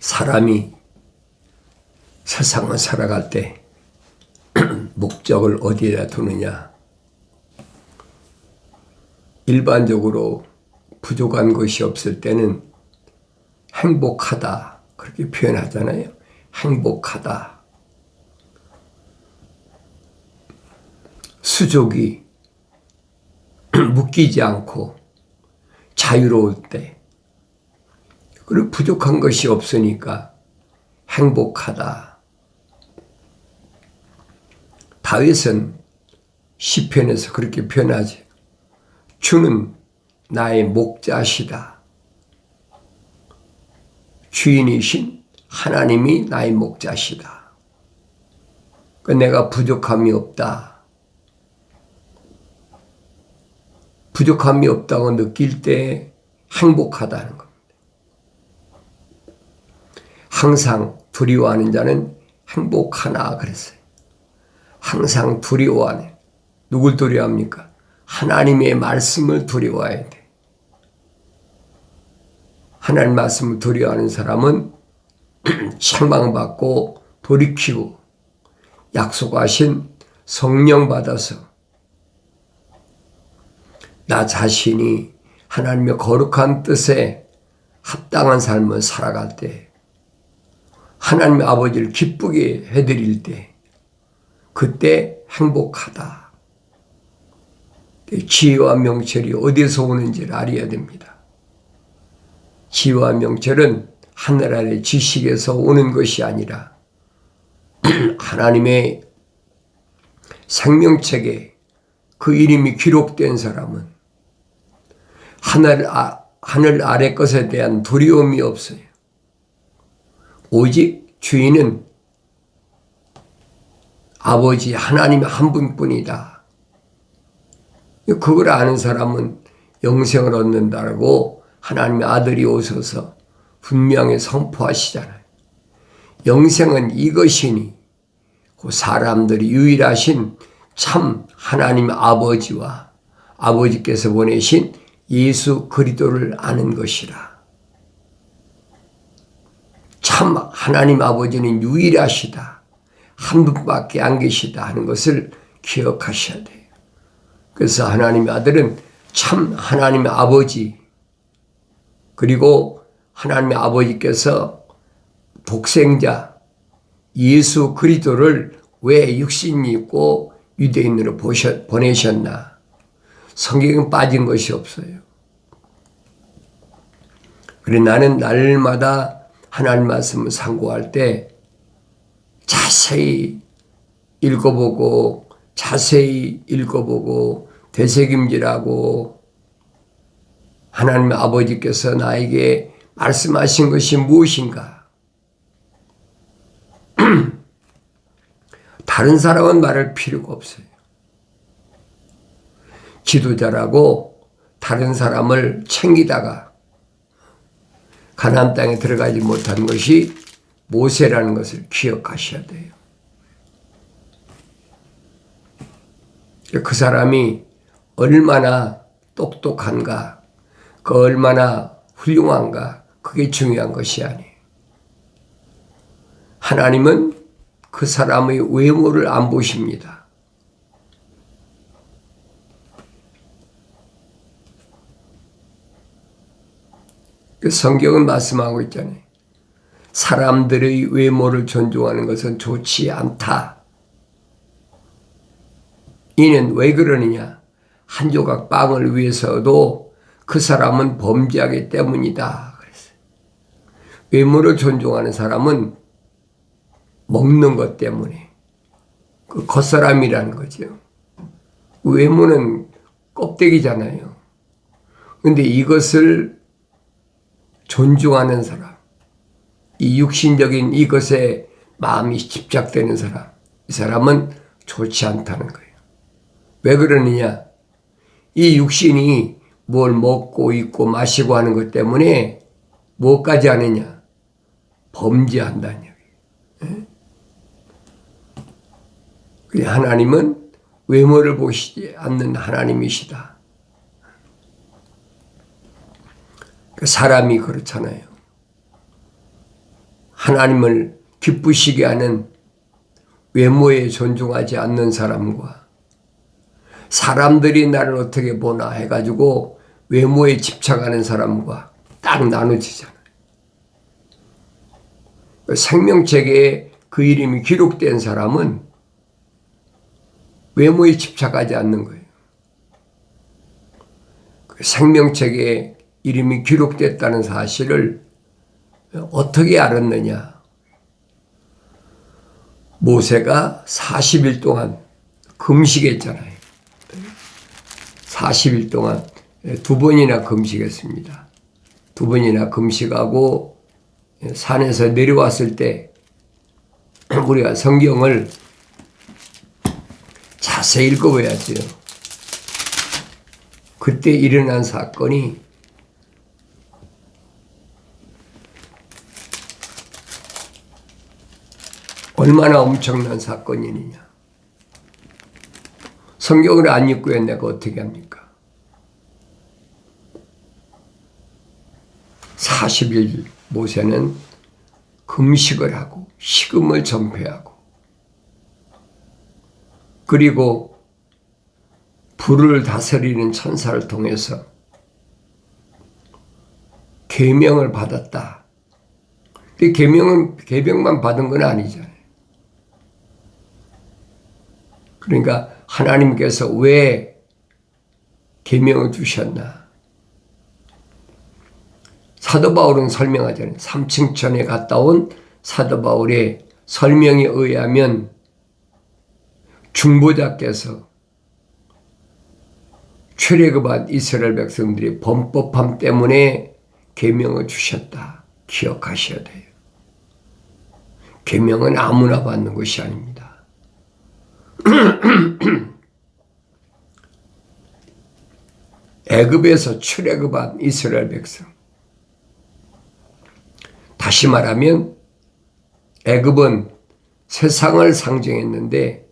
사람이 세상을 살아갈 때 목적을 어디에다 두느냐. 일반적으로 부족한 것이 없을 때는 행복하다 그렇게 표현하잖아요. 행복하다. 수족이 묶이지 않고 자유로울 때, 그리고 부족한 것이 없으니까 행복하다. 다윗은 시편에서 그렇게 표현하지. 주는 나의 목자시다. 주인이신 하나님이 나의 목자시다. 내가 부족함이 없다. 부족함이 없다고 느낄 때 행복하다는 겁니다. 항상 두려워하는 자는 행복하나 그랬어요. 항상 두려워하네. 누굴 두려워합니까? 하나님의 말씀을 두려워해야 돼. 하나님 말씀을 두려워하는 사람은 책망받고 돌이키고 약속하신 성령 받아서 나 자신이 하나님의 거룩한 뜻에 합당한 삶을 살아갈 때, 하나님의 아버지를 기쁘게 해드릴 때, 그때 행복하다. 지혜와 명철이 어디서 오는지를 알아야 됩니다. 지혜와 명철은 하늘 아래 지식에서 오는 것이 아니라 하나님의 생명책에 그 이름이 기록된 사람은 하늘 아래 것에 대한 두려움이 없어요. 오직 주인은 아버지 하나님 한 분뿐이다. 그걸 아는 사람은 영생을 얻는다고 하나님의 아들이 오셔서 분명히 선포하시잖아요. 영생은 이것이니 그 사람들이 유일하신 참 하나님 아버지와 아버지께서 보내신 예수 그리스도를 아는 것이라. 참 하나님 아버지는 유일하시다. 한 분밖에 안 계시다 하는 것을 기억하셔야 돼요. 그래서 하나님의 아들은 참 하나님의 아버지, 그리고 하나님의 아버지께서 독생자 예수 그리스도를 왜 육신이 있고 유대인으로 보내셨나. 성경에 빠진 것이 없어요. 그래 나는 날마다 하나님 말씀을 상고할 때 자세히 읽어보고 되새김질하고 하나님의 아버지께서 나에게 말씀하신 것이 무엇인가. 다른 사람은 말할 필요가 없어요. 지도자라고 다른 사람을 챙기다가 가나안 땅에 들어가지 못한 것이 모세라는 것을 기억하셔야 돼요. 그 사람이 얼마나 똑똑한가, 그 얼마나 훌륭한가, 그게 중요한 것이 아니에요. 하나님은 그 사람의 외모를 안 보십니다. 그 성경은 말씀하고 있잖아요. 사람들의 외모를 존중하는 것은 좋지 않다. 이는 왜 그러느냐? 한 조각 빵을 위해서도 그 사람은 범죄하기 때문이다. 그랬어요. 외모를 존중하는 사람은 먹는 것 때문에, 그 겉사람이라는 거죠. 외모는 껍데기잖아요. 그런데 이것을 존중하는 사람, 이 육신적인 이것에 마음이 집착되는 사람, 이 사람은 좋지 않다는 거예요. 왜 그러느냐? 이 육신이 뭘 먹고 입고 마시고 하는 것 때문에 뭐까지 하느냐? 범죄한다는 얘기예요. 하나님은 외모를 보시지 않는 하나님이시다. 사람이 그렇잖아요. 하나님을 기쁘시게 하는 외모에 존중하지 않는 사람과 사람들이 나를 어떻게 보나 해가지고 외모에 집착하는 사람과 딱 나눠지잖아요. 생명책에 그 이름이 기록된 사람은 외모에 집착하지 않는 거예요. 생명책에 이름이 기록됐다는 사실을 어떻게 알았느냐? 모세가 40일 동안 금식했잖아요. 40일 동안 2번이나 금식했습니다. 2번이나 금식하고 산에서 내려왔을 때 우리가 성경을 자세히 읽어봐야죠. 그때 일어난 사건이 얼마나 엄청난 사건이냐. 성경을 안 읽고 내가 어떻게 합니까? 40일 모세는 금식을 하고 식음을 전폐하고 그리고 불을 다스리는 천사를 통해서 계명을 받았다. 계명만 받은 건 아니잖아요. 그러니까 하나님께서 왜 계명을 주셨나? 사도 바울은 설명하잖아요. 3층천에 갔다 온 사도 바울의 설명에 의하면 중보자께서 출애굽한 이스라엘 백성들이 범법함 때문에 계명을 주셨다. 기억하셔야 돼요. 계명은 아무나 받는 것이 아닙니다. 애굽에서 출애굽한 이스라엘 백성. 다시 말하면 애굽은 세상을 상징했는데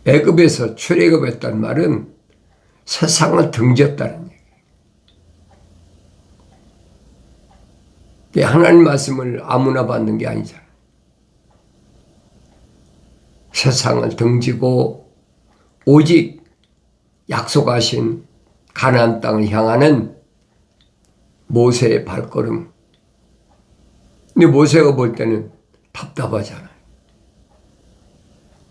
애굽에서 출애굽했다는 말은 세상을 등졌다는 얘기예요. 하나님 말씀을 아무나 받는 게 아니잖아요. 세상을 등지고 오직 약속하신 가나안 땅을 향하는 모세의 발걸음. 근데 모세가 볼 때는 답답하잖아요.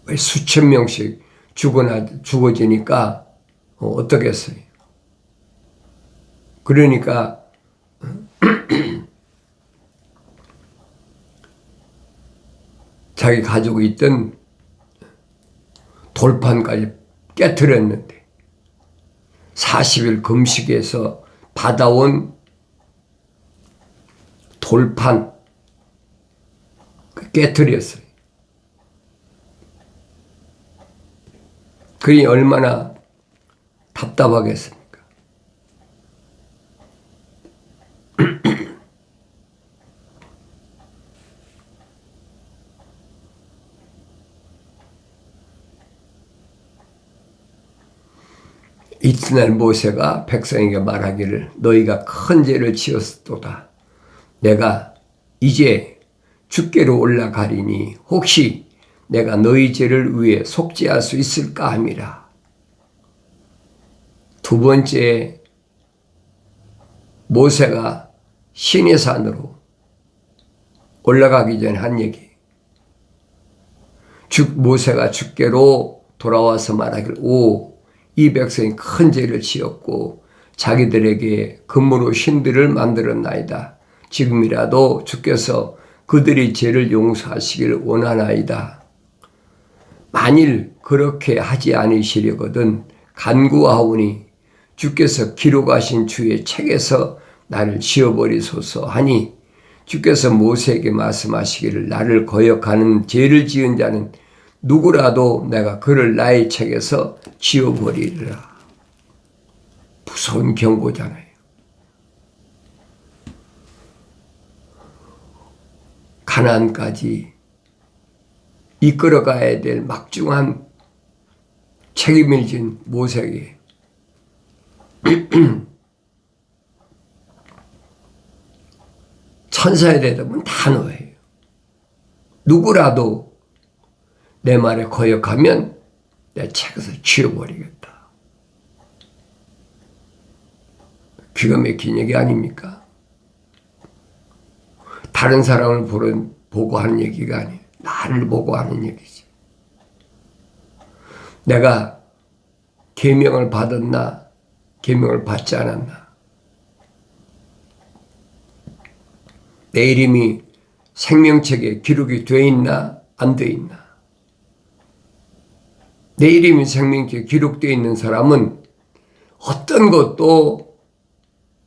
왜 수천 명씩 죽어지니까 어떻겠어요? 그러니까 자기 가지고 있던 돌판까지 깨트렸는데 40일 금식에서 받아온 돌판 깨트렸어요. 그게 얼마나 답답하겠습니까? 이튿날 모세가 백성에게 말하기를 너희가 큰 죄를 지었도다. 내가 이제 주께로 올라가리니 혹시 내가 너희 죄를 위해 속죄할 수 있을까 함이라. 두 번째 모세가 시내산으로 올라가기 전에 한 얘기. 모세가 주께로 돌아와서 말하기를 이 백성이 큰 죄를 지었고 자기들에게 금으로 신들을 만들었나이다. 지금이라도 주께서 그들의 죄를 용서하시기를 원하나이다. 만일 그렇게 하지 않으시려거든 간구하오니 주께서 기록하신 주의 책에서 나를 지워버리소서 하니 주께서 모세에게 말씀하시기를 나를 거역하는 죄를 지은 자는 누구라도 내가 그를 나의 책에서 지워버리리라. 무서운 경고잖아요. 가나안까지 이끌어가야 될 막중한 책임을 진 모세에게 천사에 대답은 단호해요. 누구라도 내 말에 거역하면 내 책에서 지워버리겠다. 기가 막힌 얘기 아닙니까? 다른 사람을 보고 하는 얘기가 아니에요. 나를 보고 하는 얘기지. 내가 계명을 받았나, 계명을 받지 않았나. 내 이름이 생명책에 기록이 돼 있나, 안 돼 있나. 내 이름이 생명책에 기록되어 있는 사람은 어떤 것도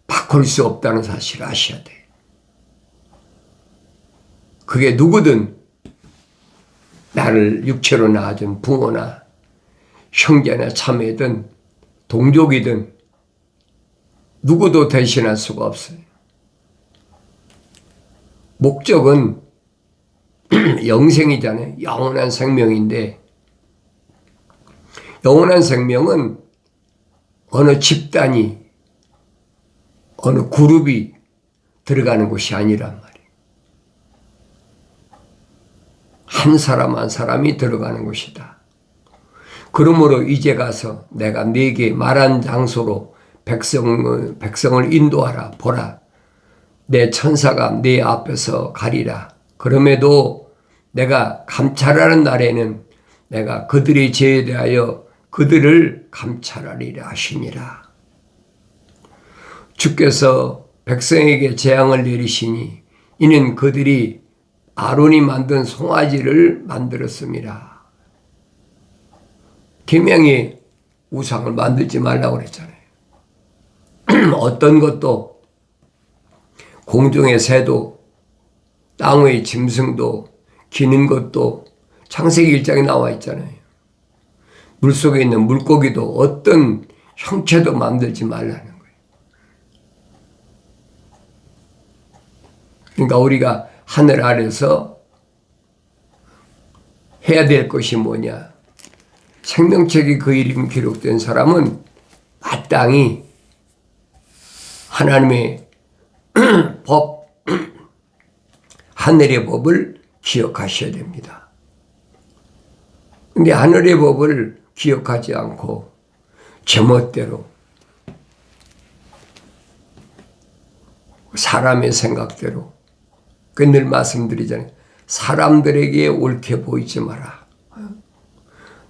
바꿀 수 없다는 사실을 아셔야 돼. 그게 누구든 나를 육체로 낳아준 부모나 형제나 자매든 동족이든 누구도 대신할 수가 없어요. 목적은 영생이잖아요. 영원한 생명인데, 영원한 생명은 어느 집단이, 어느 그룹이 들어가는 곳이 아니란 말이에요. 한 사람 한 사람이 들어가는 곳이다. 그러므로 이제 가서 내가 네게 말한 장소로 백성을 인도하라. 보라, 내 천사가 네 앞에서 가리라. 그럼에도 내가 감찰하는 날에는 내가 그들의 죄에 대하여 그들을 감찰하리라 하시니라. 주께서 백성에게 재앙을 내리시니 이는 그들이 아론이 만든 송아지를 만들었습니다. 계명이 우상을 만들지 말라고 그랬잖아요. 어떤 것도 공중의 새도 땅의 짐승도 기는 것도 창세기 1장에 나와 있잖아요. 물속에 있는 물고기도 어떤 형체도 만들지 말라는 거예요. 그러니까 우리가 하늘 아래서 해야 될 것이 뭐냐. 생명책에 그 이름이 기록된 사람은 마땅히 하나님의 법, 하늘의 법을 기억하셔야 됩니다. 근데 하늘의 법을 기억하지 않고 제멋대로 사람의 생각대로, 늘 말씀드리잖아요. 사람들에게 옳게 보이지 마라.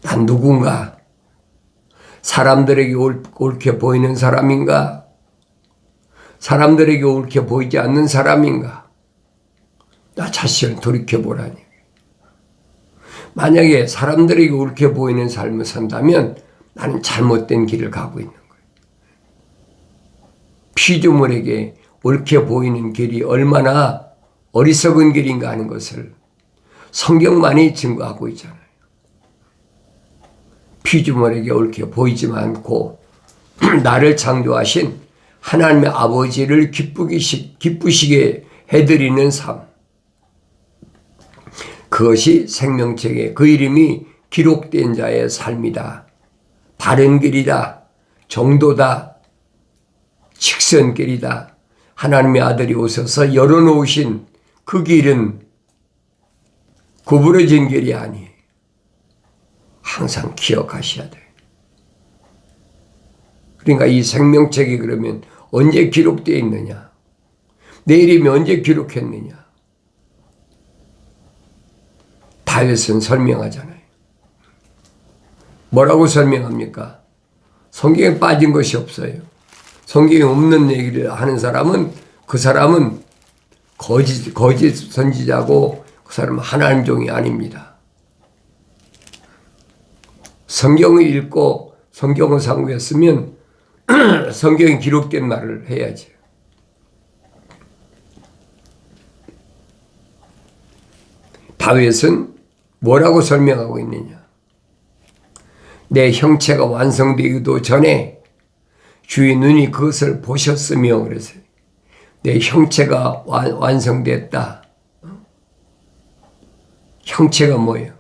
난 누군가? 사람들에게 옳게 보이는 사람인가? 사람들에게 옳게 보이지 않는 사람인가? 나 자신을 돌이켜보라니. 만약에 사람들에게 옳게 보이는 삶을 산다면 나는 잘못된 길을 가고 있는 거예요. 피조물에게 옳게 보이는 길이 얼마나 어리석은 길인가 하는 것을 성경만이 증거하고 있잖아요. 피조물에게 옳게 보이지 않고 나를 창조하신 하나님의 아버지를 기쁘시게 해드리는 삶. 그것이 생명책에 그 이름이 기록된 자의 삶이다. 바른 길이다. 정도다. 직선길이다. 하나님의 아들이 오셔서 열어놓으신 그 길은 구부러진 길이 아니에요. 항상 기억하셔야 돼요. 그러니까 이 생명책이 그러면 언제 기록되어 있느냐? 내 이름이 언제 기록했느냐? 다윗은 설명하잖아요. 뭐라고 설명합니까? 성경에 빠진 것이 없어요. 성경에 없는 얘기를 하는 사람은 그 사람은 거짓 선지자고 그 사람은 하나님 종이 아닙니다. 성경을 읽고 성경을 상고했으면 성경에 기록된 말을 해야지. 다윗은 뭐라고 설명하고 있느냐? 내 형체가 완성되기도 전에 주의 눈이 그것을 보셨으며, 그래서 내 형체가 완성됐다. 형체가 뭐예요?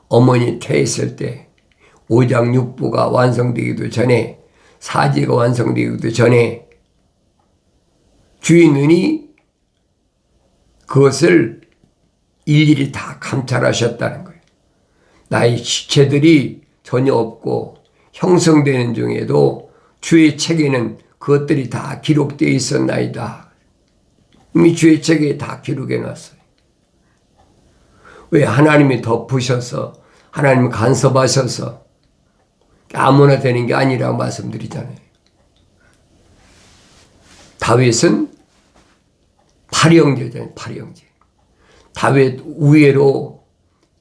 어머니 태했을 때 5장 6부가 완성되기도 전에, 사지가 완성되기도 전에 주의 눈이 그것을 일일이 다 감찰하셨다는 거예요. 나의 지체들이 전혀 없고 형성되는 중에도 주의 책에는 그것들이 다 기록되어 있었나이다. 이미 주의 책에 다 기록해 놨어요. 왜? 하나님이 덮으셔서 하나님 간섭하셔서 아무나 되는 게 아니라고 말씀드리잖아요. 다윗은 8형제잖아요. 8형제. 다윗 우회로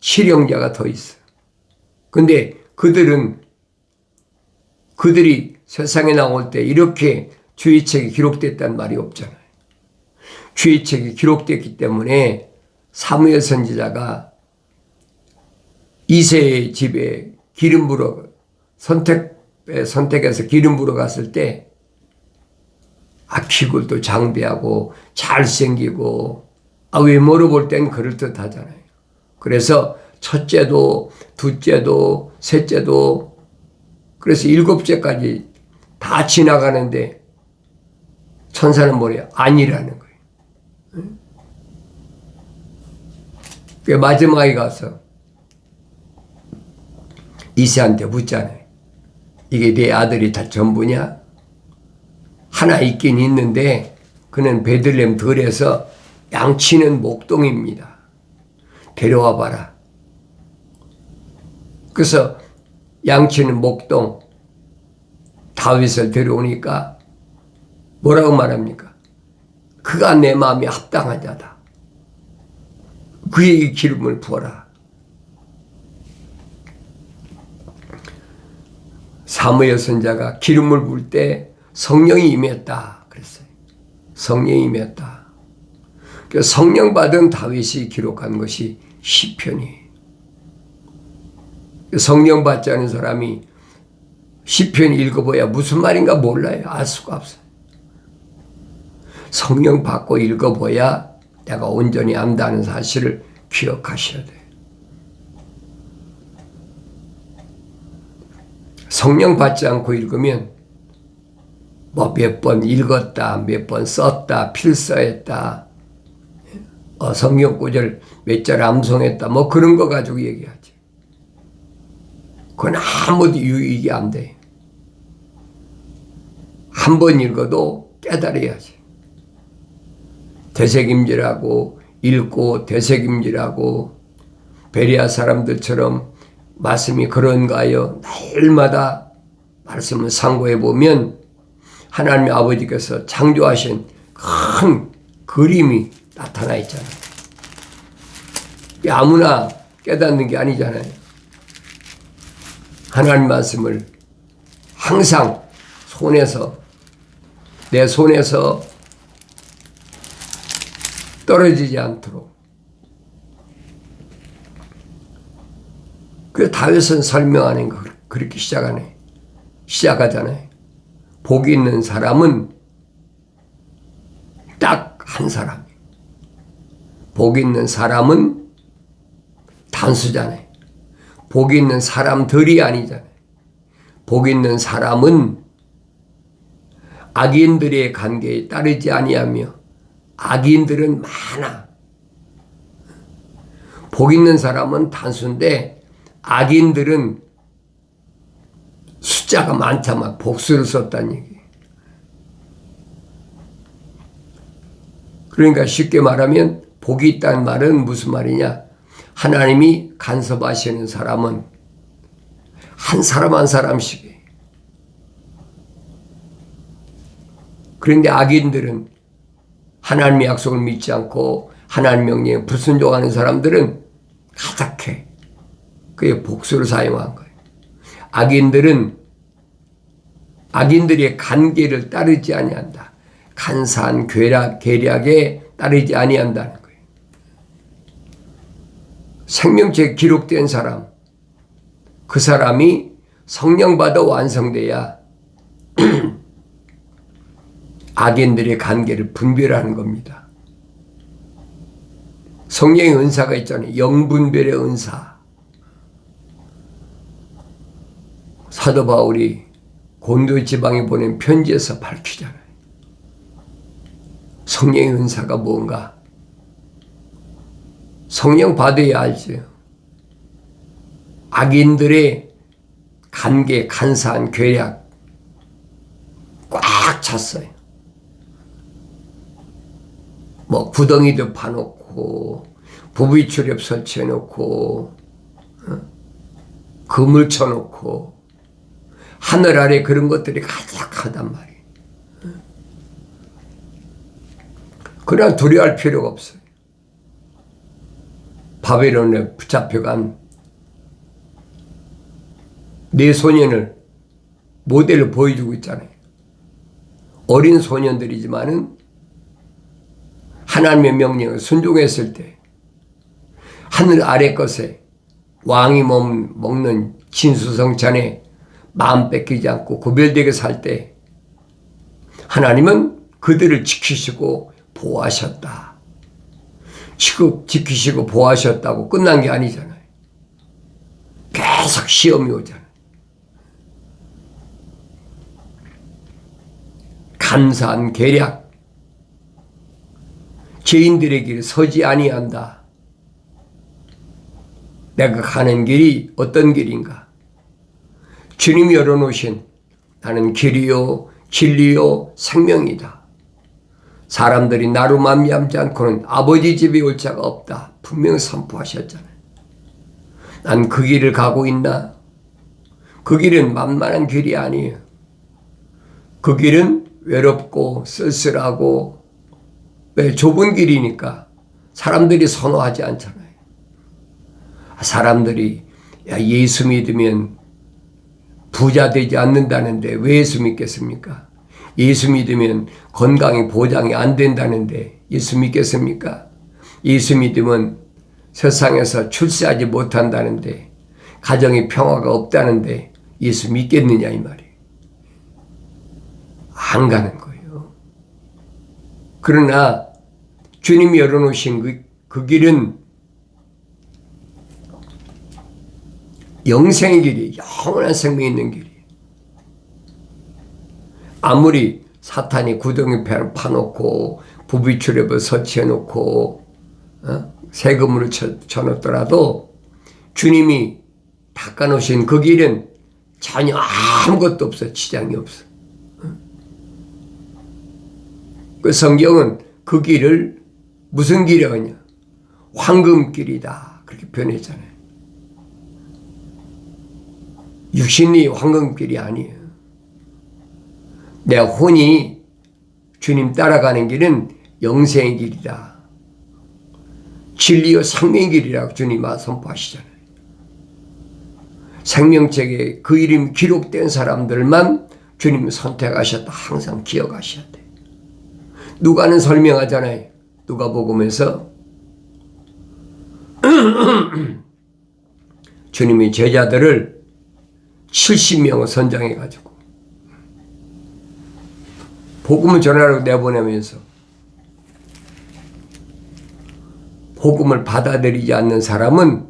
7형제가 더 있어요. 근데 그들이 세상에 나올 때 이렇게 주의 책이 기록됐다는 말이 없잖아요. 주의 책이 기록됐기 때문에 사무엘 선지자가 이새의 집에 기름 부러 선택해서 기름 부러 갔을 때 키굴도 장대하고 잘생기고 외모로 볼 땐 그럴듯하잖아요. 그래서 첫째도 둘째도 셋째도 그래서 7째까지 다 지나가는데 천사는 뭐래요? 아니라는 거예요. 그 마지막에 가서 이새한테 묻잖아요. 이게 네 아들이 다 전부냐? 하나 있긴 있는데 그는 베들레헴 들에서 양치는 목동입니다. 데려와 봐라. 그래서 양치는 목동 다윗을 데려오니까 뭐라고 말합니까? 그가 내 마음에 합당한 자다. 그에게 기름을 부어라. 사무엘 선지자가 기름을 부을 때 성령이 임했다 그랬어요. 성령이 임했다. 성령 받은 다윗이 기록한 것이 시편이에요. 성령 받지 않은 사람이 시편 읽어봐야 무슨 말인가 몰라요. 알 수가 없어요. 성령 받고 읽어봐야 내가 온전히 안다는 사실을 기억하셔야 돼요. 성령 받지 않고 읽으면 몇 번 읽었다, 몇 번 썼다, 필사했다, 성경 구절 몇 절 암송했다, 그런 거 가지고 얘기하지. 그건 아무도 유익이 안 돼. 한 번 읽어도 깨달아야지. 되새김질하고 읽고 되새김질하고 베레아 사람들처럼 말씀이 그런가요? 날마다 말씀을 상고해 보면 하나님의 아버지께서 창조하신 큰 그림이 나타나 있잖아요. 아무나 깨닫는 게 아니잖아요. 하나님 말씀을 항상 내 손에서 떨어지지 않도록. 그 다윗은 설명하는 거 그렇게 시작하잖아요. 복이 있는 사람은 딱 한 사람이에요. 복이 있는 사람은 단수잖아요. 복이 있는 사람들이 아니잖아요. 복이 있는 사람은 악인들의 관계에 따르지 아니하며 악인들은 많아. 복 있는 사람은 단수인데 악인들은 숫자가 많다만 복수를 썼다는 얘기예요. 그러니까 쉽게 말하면 복이 있다는 말은 무슨 말이냐? 하나님이 간섭하시는 사람은 한 사람 한 사람씩이에요. 그런데 악인들은 하나님의 약속을 믿지 않고 하나님 명령에 불순종하는 사람들은 가득해. 그게 복수를 사용한 거예요. 악인들의 관계를 따르지 아니한다. 간사한 계략에 따르지 아니한다는 거예요. 생명책에 기록된 사람, 그 사람이 성령 받아 완성돼야 악인들의 관계를 분별하는 겁니다. 성령의 은사가 있잖아요. 영분별의 은사. 사도 바울이 곤도 지방에 보낸 편지에서 밝히잖아요. 성령의 은사가 뭔가? 성령 받아야 알죠. 악인들의 간사한 괴략 꽉 찼어요. 뭐 구덩이도 파놓고 부비출입 설치해놓고 그물 쳐놓고 하늘 아래 그런 것들이 가득하단 말이에요. 그러나 두려워할 필요가 없어요. 바벨론에 붙잡혀간 네 소년을 모델로 보여주고 있잖아요. 어린 소년들이지만은 하나님의 명령을 순종했을 때 하늘 아래 것에 왕이 먹는 진수성찬에 마음 뺏기지 않고 구별되게 살 때 하나님은 그들을 지키시고 보호하셨다. 지키시고 보호하셨다고 끝난 게 아니잖아요. 계속 시험이 오잖아요. 간사한 계략, 죄인들의 길 서지 아니한다. 내가 가는 길이 어떤 길인가? 주님이 열어놓으신 나는 길이요 진리요 생명이다. 사람들이 나로 말미암지 않고는 아버지 집에 올 자가 없다. 분명히 선포하셨잖아요. 난 그 길을 가고 있나? 그 길은 만만한 길이 아니에요. 그 길은 외롭고 쓸쓸하고 왜 좁은 길이니까 사람들이 선호하지 않잖아요. 사람들이 야 예수 믿으면 부자 되지 않는다는데 왜 예수 믿겠습니까? 예수 믿으면 건강이 보장이 안 된다는데 예수 믿겠습니까? 예수 믿으면 세상에서 출세하지 못한다는데 가정에 평화가 없다는데 예수 믿겠느냐 이 말이에요. 안 가는 거예요. 그러나 주님이 열어놓으신 그 길은 영생의 길이 영원한 생명이 있는 길이에요. 아무리 사탄이 구덩이 파놓고 부비출입을 설치해놓고 세금으로 쳐놓더라도 주님이 닦아놓으신 그 길은 전혀 아무것도 없어. 지장이 없어. 그 성경은 그 길을 무슨 길이라고 하냐? 황금길이다. 그렇게 표현했잖아요. 육신이 황금길이 아니에요. 내 혼이 주님 따라가는 길은 영생의 길이다. 진리요 생명의 길이라고 주님 선포하시잖아요. 생명책에 그 이름이 기록된 사람들만 주님 선택하셨다. 항상 기억하셔야 돼. 누가는 설명하잖아요. 누가복음에서 주님이 제자들을 70명을 선정해가지고 복음을 전하라고 내보내면서 복음을 받아들이지 않는 사람은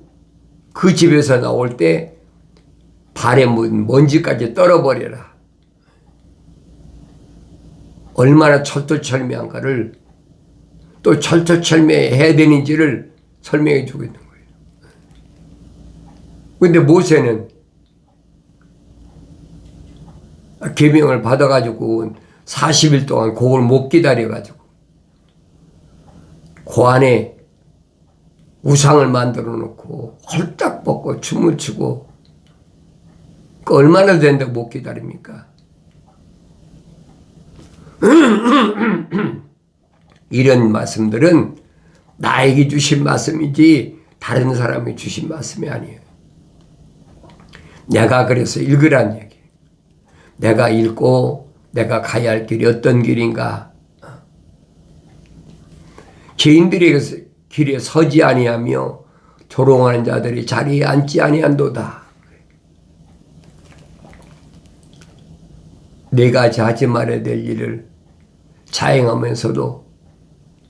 그 집에서 나올 때 발에 묻은 먼지까지 떨어버려라. 얼마나 철두철미한가를 또 철두철미해야 되는지를 설명해 주고 있는 거예요. 그런데 모세는 계명을 받아가지고 40일 동안 그걸 못 기다려가지고 그 안에 우상을 만들어 놓고 홀딱 벗고 춤을 추고 그 얼마나 된다고 못 기다립니까? 이런 말씀들은 나에게 주신 말씀이지 다른 사람이 주신 말씀이 아니에요. 내가 그래서 읽으란 얘기. 내가 읽고 내가 가야 할 길이 어떤 길인가. 죄인들의 길에 서지 아니하며 조롱하는 자들이 자리에 앉지 아니한도다. 내가 하지 말아야 될 일을 자행하면서도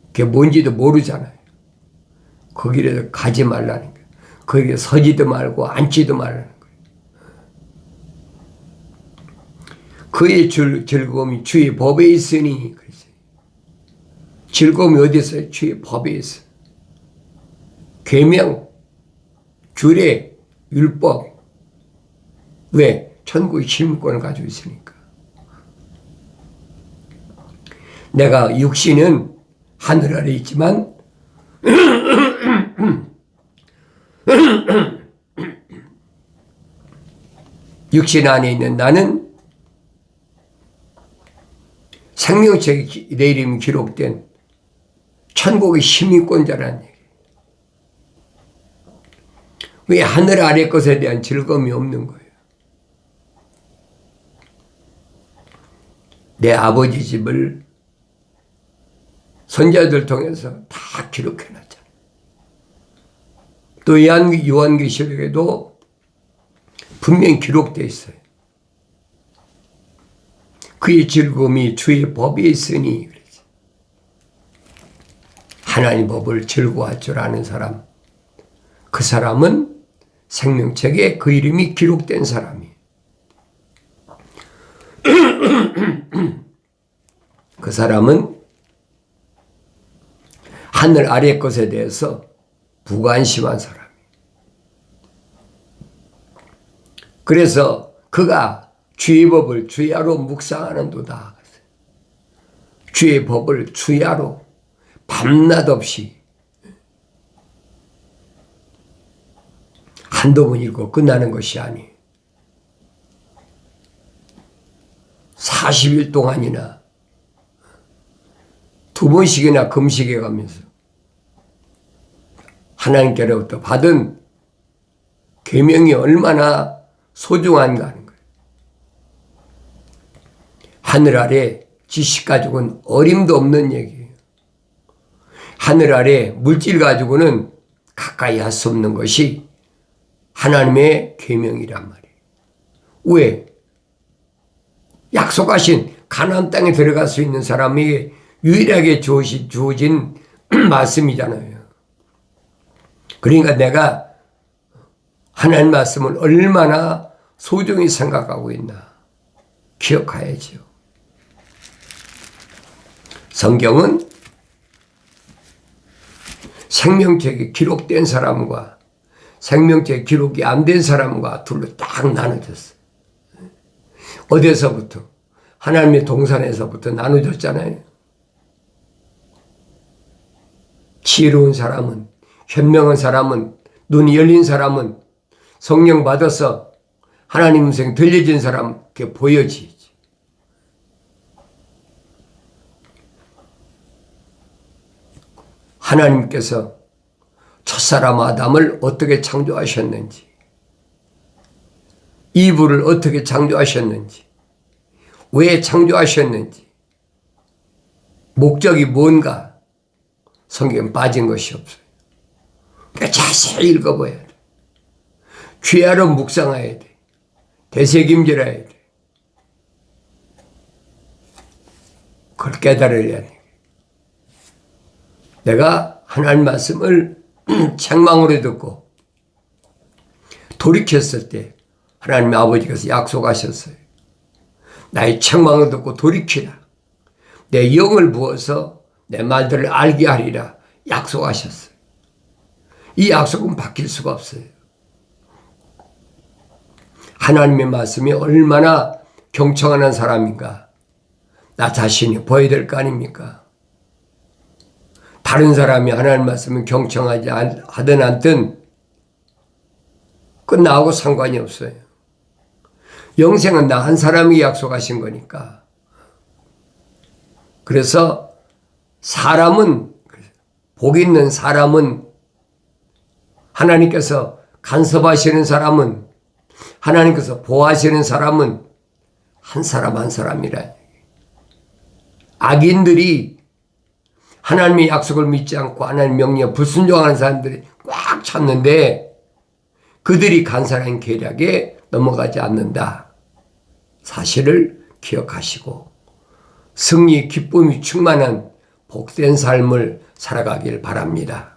그게 뭔지도 모르잖아요. 그 길에 가지 말라는 거예요. 그 길에 서지도 말고 앉지도 말라는 거예요. 그의 즐거움이 주의 법에 있으니. 그랬어요. 즐거움이 어디 있어요? 주의 법에 있어. 계명, 규례, 율법. 왜? 천국의 시민권을 가지고 있으니까. 내가 육신은 하늘 아래 있지만 육신 안에 있는 나는 생명책에 내 이름이 기록된 천국의 시민권자라는 얘기예요. 왜 하늘 아래 것에 대한 즐거움이 없는 거예요? 내 아버지 집을 선자들 통해서 다 기록해놨잖아요. 또 요한계시록에도 분명히 기록되어 있어요. 그의 즐거움이 주의 법에 있으니 그러지. 하나님 법을 즐거워할 줄 아는 사람, 그 사람은 생명책에 그 이름이 기록된 사람이에요. 그 사람은 하늘 아래 것에 대해서 무관심한 사람이에요. 그래서 그가 주의 법을 주야로 묵상하는도다. 주의 법을 주야로 밤낮 없이 한두 번 읽고 끝나는 것이 아니에요. 40일 동안이나 2번씩이나 금식해 가면서 하나님께로부터 받은 계명이 얼마나 소중한가 하는 거예요. 하늘 아래 지식 가지고는 어림도 없는 얘기예요. 하늘 아래 물질 가지고는 가까이 할 수 없는 것이 하나님의 계명이란 말이에요. 왜? 약속하신 가나안 땅에 들어갈 수 있는 사람에게 유일하게 주어진 말씀이잖아요. 그러니까 내가 하나님 말씀을 얼마나 소중히 생각하고 있나 기억해야죠. 성경은 생명책에 기록된 사람과 생명책에 기록이 안 된 사람과 둘로 딱 나눠졌어요. 어디서부터? 하나님의 동산에서부터 나눠졌잖아요. 지혜로운 사람은, 현명한 사람은, 눈이 열린 사람은, 성령 받아서 하나님 음성 들려진 사람께 보여지지. 하나님께서 첫사람 아담을 어떻게 창조하셨는지, 이브를 어떻게 창조하셨는지, 왜 창조하셨는지, 목적이 뭔가 성경에 빠진 것이 없어요. 그러니까 자세히 읽어봐야 돼. 귀하로 묵상해야 돼. 되새김질해야 돼. 그걸 깨달아야 돼. 내가 하나님 말씀을 책망으로 듣고 돌이켰을 때 하나님 아버지께서 약속하셨어요. 나의 책망을 듣고 돌이키라. 내 영을 부어서 내 말들을 알게 하리라 약속하셨어요. 이 약속은 바뀔 수가 없어요. 하나님의 말씀이 얼마나 경청하는 사람인가 나 자신이 보여야 될 거 아닙니까? 다른 사람이 하나님 말씀을 경청하지 하든 않든 끝나고 상관이 없어요. 영생은 나 한 사람이 약속하신 거니까. 그래서 사람은, 복 있는 사람은, 하나님께서 간섭하시는 사람은, 하나님께서 보호하시는 사람은 한 사람 한 사람이라. 악인들이 하나님의 약속을 믿지 않고 하나님 명령에 불순종하는 사람들이 꽉 찼는데 그들이 간사한 계략에 넘어가지 않는다. 사실을 기억하시고 승리, 기쁨이 충만한 복된 삶을 살아가길 바랍니다.